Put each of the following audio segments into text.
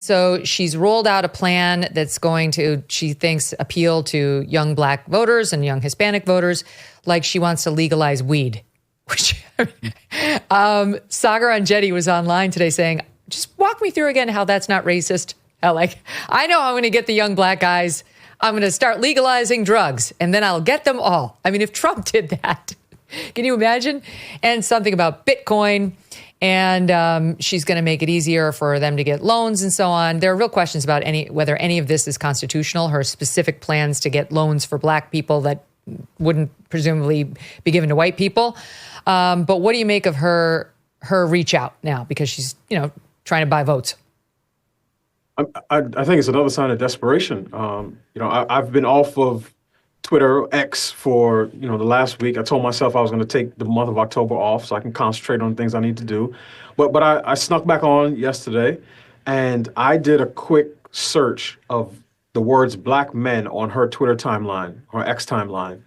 So she's rolled out a plan that's going to, she thinks, appeal to young black voters and young Hispanic voters, like she wants to legalize weed. Which Sagar Anjeti was online today saying, just walk me through again how that's not racist. I know I'm going to get the young black guys. I'm going to start legalizing drugs and then I'll get them all. I mean, if Trump did that, can you imagine? And something about Bitcoin, and she's going to make it easier for them to get loans and so on. There are real questions about whether any of this is constitutional, her specific plans to get loans for black people that wouldn't presumably be given to white people. But what do you make of her reach out now? Because she's, trying to buy votes. I think it's another sign of desperation. I've been off of Twitter, X, for, the last week. I told myself I was going to take the month of October off so I can concentrate on things I need to do. But I snuck back on yesterday, and I did a quick search of the words black men on her Twitter timeline, or X timeline.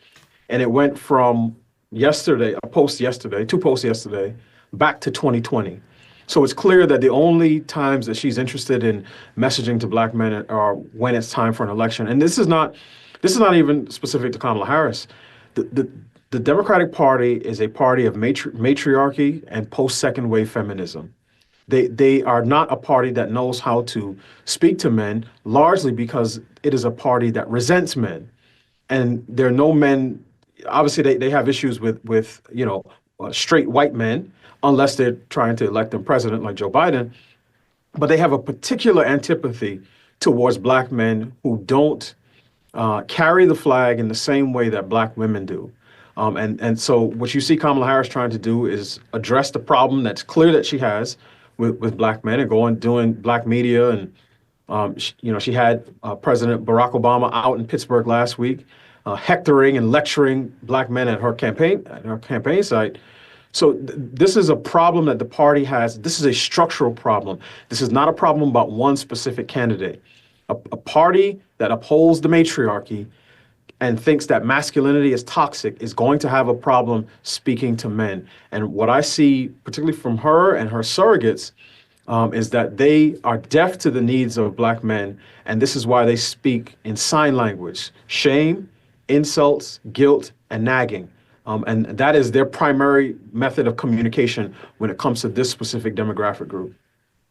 And it went from two posts yesterday, back to 2020. So it's clear that the only times that she's interested in messaging to black men are when it's time for an election. And this is not even specific to Kamala Harris. The Democratic Party is a party of matriarchy and post-second wave feminism. They are not a party that knows how to speak to men, largely because it is a party that resents men. And there are no men, obviously they have issues with straight white men, unless they're trying to elect them president like Joe Biden. But they have a particular antipathy towards black men who don't carry the flag in the same way that black women do. And so what you see Kamala Harris trying to do is address the problem that's clear that she has with black men, and go on doing black media. And, she had President Barack Obama out in Pittsburgh last week, hectoring and lecturing black men at her campaign site. So this is a problem that the party has. This is a structural problem. This is not a problem about one specific candidate. A party that upholds the matriarchy and thinks that masculinity is toxic is going to have a problem speaking to men. And what I see, particularly from her and her surrogates, is that they are deaf to the needs of black men. And this is why they speak in sign language: shame, insults, guilt, and nagging. And that is their primary method of communication when it comes to this specific demographic group.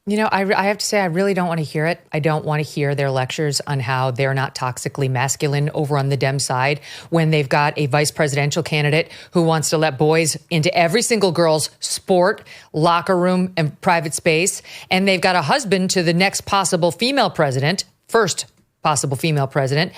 I have to say, I really don't want to hear it. I don't want to hear their lectures on how they're not toxically masculine over on the Dem side when they've got a vice presidential candidate who wants to let boys into every single girl's sport, locker room, and private space. And they've got a husband to the next possible female president, first possible female president,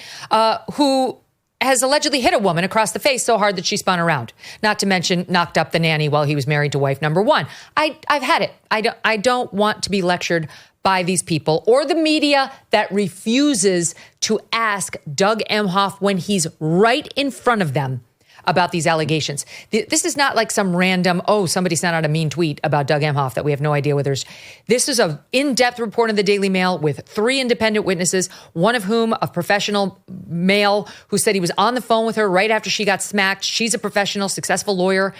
who has allegedly hit a woman across the face so hard that she spun around. Not to mention knocked up the nanny while he was married to wife number one. I've had it. I don't want to be lectured by these people or the media that refuses to ask Doug Emhoff when he's right in front of them about these allegations. This is not like some random, somebody sent out a mean tweet about Doug Emhoff that we have no idea whether it's. This is an in-depth report in the Daily Mail with 3 independent witnesses, one of whom a professional male who said he was on the phone with her right after she got smacked. She's a professional, successful lawyer.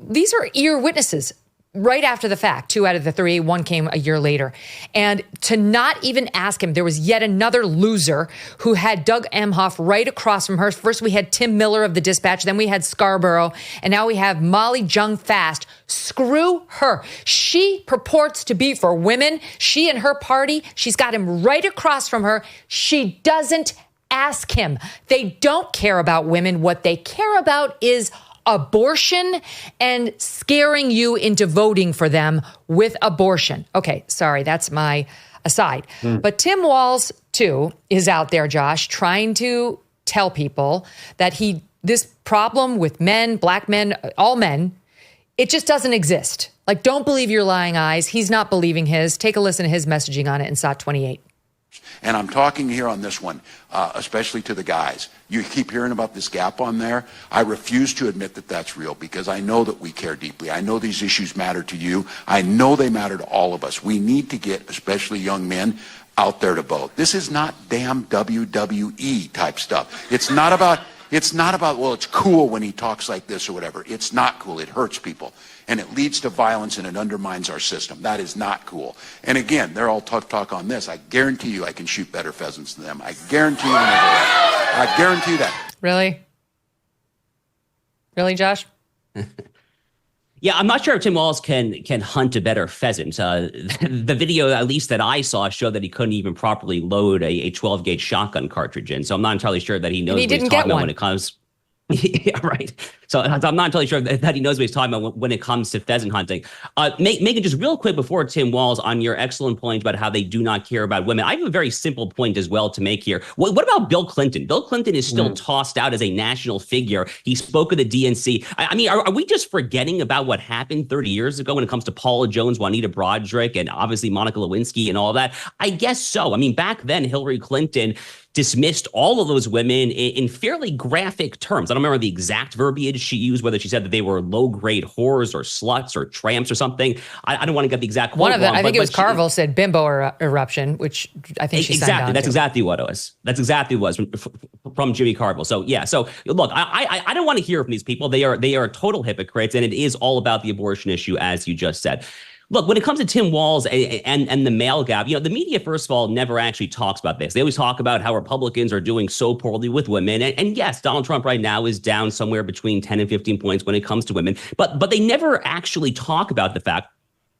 These are ear witnesses. Right after the fact, 2 out of the 3, 1 came a year later. And to not even ask him, there was yet another loser who had Doug Emhoff right across from her. First, we had Tim Miller of the Dispatch, then we had Scarborough, and now we have Molly Jung Fast. Screw her. She purports to be for women. She and her party, she's got him right across from her. She doesn't ask him. They don't care about women. What they care about is abortion and scaring you into voting for them with abortion. Okay, sorry, that's my aside. But Tim Walz, too, is out there, Josh, trying to tell people that this problem with men, black men, all men, it just doesn't exist. Like, don't believe your lying eyes. He's not believing his. Take a listen to his messaging on it in SOT 28. And I'm talking here on this one, especially to the guys. You keep hearing about this gap on there. I refuse to admit that that's real because I know that we care deeply. I know these issues matter to you. I know they matter to all of us. We need to get, especially young men, out there to vote. This is not damn WWE type stuff. It's not about It's not about, well, it's cool when he talks like this or whatever. It's not cool. It hurts people. And it leads to violence and it undermines our system. That is not cool. And again, they're all tough talk on this. I guarantee you I can shoot better pheasants than them. I guarantee you I guarantee you that. Really? Really, Josh? Yeah, I'm not sure if Tim Walz can hunt a better pheasant. The video, at least that I saw, showed that he couldn't even properly load a 12-gauge shotgun cartridge in. So I'm not entirely sure that he knows what he's talking about when it comes. Yeah, right. So I'm not entirely sure that he knows what he's talking about when it comes to pheasant hunting. Megyn, just real quick before Tim Walz, on your excellent point about how they do not care about women, I have a very simple point as well to make here. What about Bill Clinton? Bill Clinton is still tossed out as a national figure. He spoke of the DNC. I mean, are we just forgetting about what happened 30 years ago when it comes to Paula Jones, Juanita Broaddrick, and obviously Monica Lewinsky and all that? I guess so. I mean, back then, Hillary Clinton dismissed all of those women in fairly graphic terms. I don't remember the exact verbiage she used, whether she said that they were low-grade whores or sluts or tramps or something. I don't want to get the exact quote One of them, wrong, I think it was Carville said bimbo eruption, which I think she signed on That's to. exactly what it was. That's exactly what it was from Jimmy Carville. So yeah. So look, I don't want to hear from these people. They are total hypocrites, and it is all about the abortion issue, as you just said. Look, when it comes to Tim Walz and the male gap, the media, first of all, never actually talks about this. They always talk about how Republicans are doing so poorly with women. And yes, Donald Trump right now is down somewhere between 10 and 15 points when it comes to women. But they never actually talk about the fact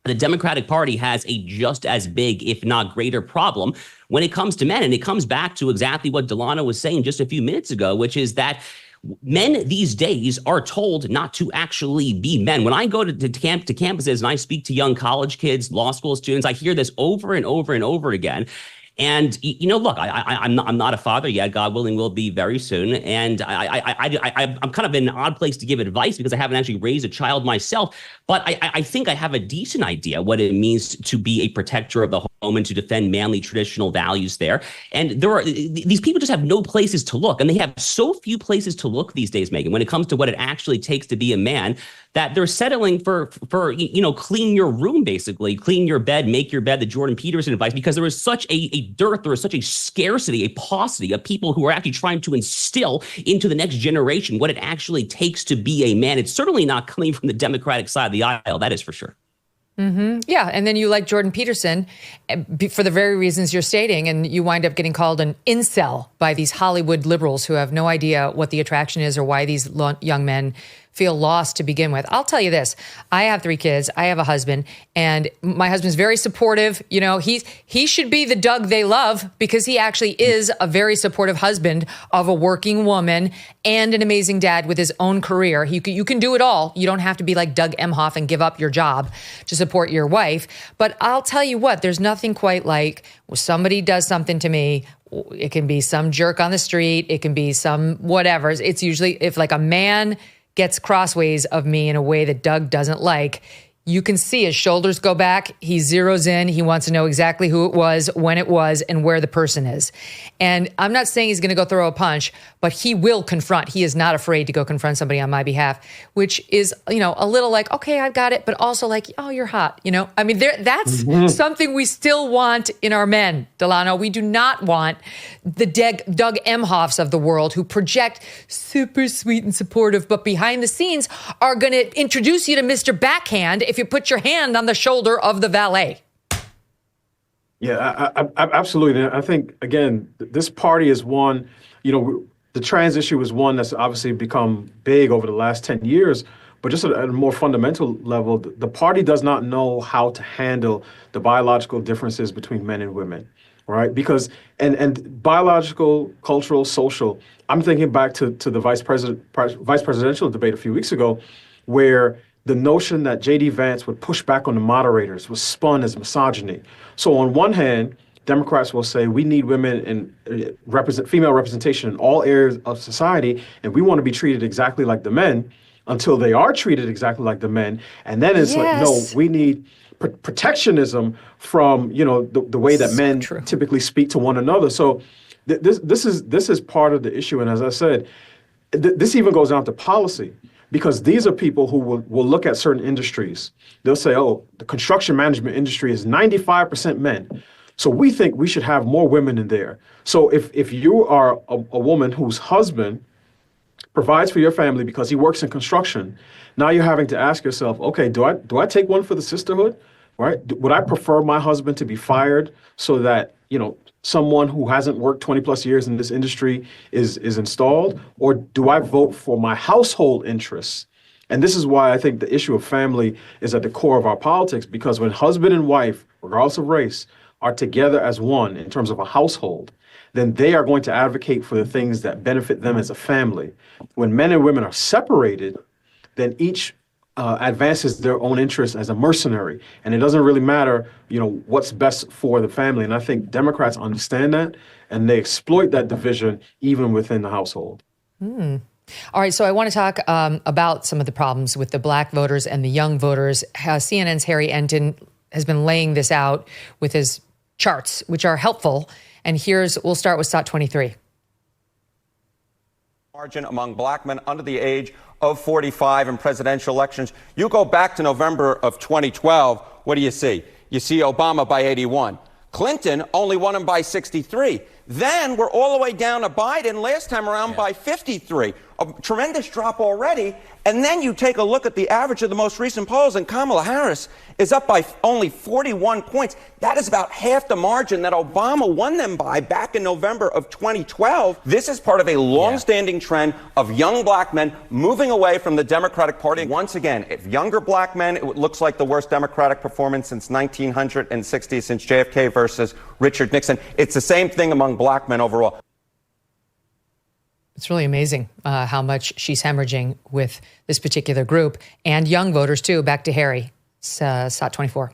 the Democratic Party has a just as big, if not greater, problem when it comes to men. And it comes back to exactly what Delano was saying just a few minutes ago, which is that men these days are told not to actually be men. When I go to campuses and I speak to young college kids, law school students, I hear this over and over and over again. And, look, I'm not a father yet. God willing, will be very soon. And I'm kind of in an odd place to give advice because I haven't actually raised a child myself. But I think I have a decent idea what it means to be a protector of the home and to defend manly traditional values there. And these people just have no places to look. And they have so few places to look these days, Megyn, when it comes to what it actually takes to be a man, that they're settling for clean your room, basically, clean your bed, make your bed, the Jordan Peterson advice, because there is such a dearth, there is such a scarcity, a paucity of people who are actually trying to instill into the next generation what it actually takes to be a man. It's certainly not coming from the Democratic side of the aisle, that is for sure. Mm-hmm. Yeah, and then you like Jordan Peterson for the very reasons you're stating, and you wind up getting called an incel by these Hollywood liberals who have no idea what the attraction is or why these young men feel lost to begin with. I'll tell you this. I have 3 kids. I have a husband, and my husband's very supportive. He should be the Doug they love because he actually is a very supportive husband of a working woman and an amazing dad with his own career. You can do it all. You don't have to be like Doug Emhoff and give up your job to support your wife. But I'll tell you what, there's nothing quite like when somebody does something to me. It can be some jerk on the street. It can be some whatever. It's usually if like a man gets crossways of me in a way that Doug doesn't like, you can see his shoulders go back. He zeroes in. He wants to know exactly who it was, when it was, and where the person is. And I'm not saying he's going to go throw a punch, but he will confront. He is not afraid to go confront somebody on my behalf, which is, a little like, okay, I've got it, but also like, oh, you're hot. I mean, that's something we still want in our men, Delano. We do not want the Doug Emhoffs of the world who project super sweet and supportive, but behind the scenes are going to introduce you to Mr. Backhand if you put your hand on the shoulder of the valet. Yeah, I absolutely. I think, again, this party is one, the trans issue is one that's obviously become big over the last 10 years. But just at a more fundamental level, the party does not know how to handle the biological differences between men and women, right? Because, and biological, cultural, social, I'm thinking back to the vice presidential debate a few weeks ago, where the notion that J.D. Vance would push back on the moderators was spun as misogyny. So on one hand, Democrats will say we need women and female representation in all areas of society, and we want to be treated exactly like the men until they are treated exactly like the men. And then it's like, no, we need protectionism from, the way that men typically speak to one another. So this is part of the issue. And as I said, this even goes down to policy. Because these are people who will look at certain industries. They'll say, oh, the construction management industry is 95% men. So we think we should have more women in there. So if you are a woman whose husband provides for your family because he works in construction. Now you're having to ask yourself, okay, do I take one for the sisterhood? Right? Would I prefer my husband to be fired so that, someone who hasn't worked 20 plus years in this industry is installed? Or do I vote for my household interests? And this is why I think the issue of family is at the core of our politics, because when husband and wife, regardless of race, are together as one in terms of a household, then they are going to advocate for the things that benefit them as a family. When men and women are separated, then each advances their own interests as a mercenary. And it doesn't really matter, what's best for the family. And I think Democrats understand that, and they exploit that division even within the household. All right, so I want to talk about some of the problems with the black voters and the young voters. CNN's Harry Enton has been laying this out with his charts, which are helpful. And we'll start with SOT 23. Margin among black men under the age of 45 in presidential elections. You go back to November of 2012, what do you see? You see Obama by 81. Clinton only won him by 63. Then we're all the way down to Biden last time around by 53. A tremendous drop already. And then you take a look at the average of the most recent polls, and Kamala Harris is up by only 41 points. That is about half the margin that Obama won them by back in November of 2012. This is part of a long-standing trend of young black men moving away from the Democratic Party. Once again, if younger black men, it looks like the worst Democratic performance since 1960, since JFK versus Richard Nixon. It's the same thing among black men overall. It's really amazing how much she's hemorrhaging with this particular group and young voters, too. Back to Harry, SOT 24.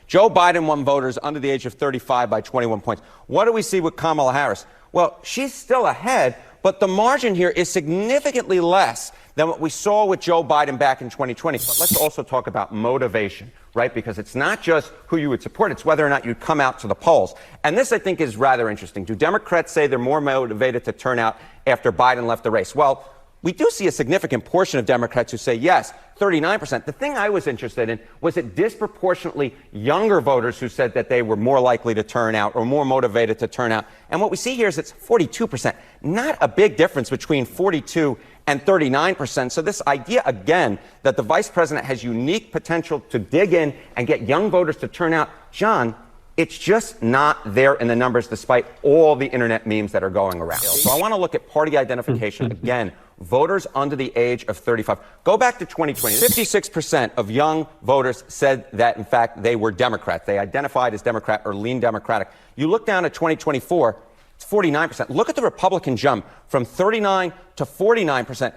Joe Biden won voters under the age of 35 by 21 points. What do we see with Kamala Harris? Well, she's still ahead, but the margin here is significantly less than what we saw with Joe Biden back in 2020. But let's also talk about motivation, right? Because it's not just who you would support, it's whether or not you'd come out to the polls. And this, I think, is rather interesting. Do Democrats say they're more motivated to turn out after Biden left the race? Well, we do see a significant portion of Democrats who say yes, 39%. The thing I was interested in was it disproportionately younger voters who said that they were more likely to turn out or more motivated to turn out. And what we see here is it's 42%. Not a big difference between 42 and 39%. So this idea, again, that the vice president has unique potential to dig in and get young voters to turn out, John, it's just not there in the numbers despite all the internet memes that are going around. So I want to look at party identification. Again, voters under the age of 35. Go back to 2020. 56% of young voters said that, in fact, they were Democrats. They identified as Democrat or lean Democratic. You look down at 2024, it's 49%. Look at the Republican jump from 39 to 49%.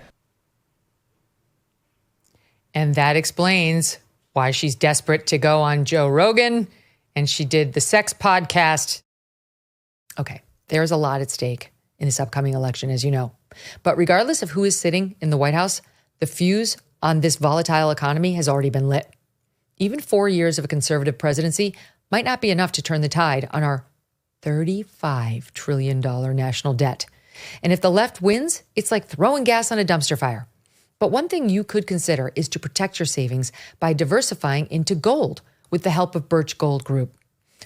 And that explains why she's desperate to go on Joe Rogan. And she did the sex podcast. Okay, there's a lot at stake in this upcoming election, as you know. But regardless of who is sitting in the White House, the fuse on this volatile economy has already been lit. Even 4 years of a conservative presidency might not be enough to turn the tide on our $35 trillion national debt. And if the left wins, it's like throwing gas on a dumpster fire. But one thing you could consider is to protect your savings by diversifying into gold with the help of Birch Gold Group.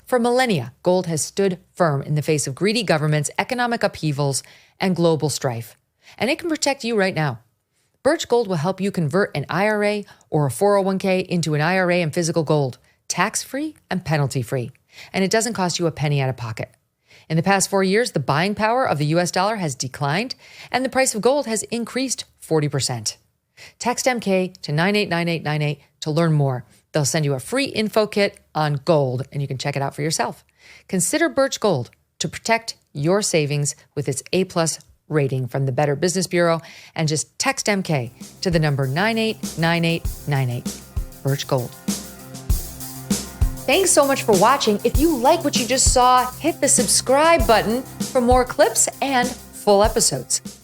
For millennia, gold has stood firm in the face of greedy governments, economic upheavals, and global strife. And it can protect you right now. Birch Gold will help you convert an IRA or a 401k into an IRA in physical gold, tax-free and penalty-free. And it doesn't cost you a penny out of pocket. In the past 4 years, the buying power of the US dollar has declined, and the price of gold has increased 40%. Text MK to 989898 to learn more. They'll send you a free info kit on gold, and you can check it out for yourself. Consider Birch Gold to protect your savings with its A+ rating from the Better Business Bureau, and just text MK to the number 989898. Birch Gold. Thanks so much for watching. If you like what you just saw, hit the subscribe button for more clips and full episodes.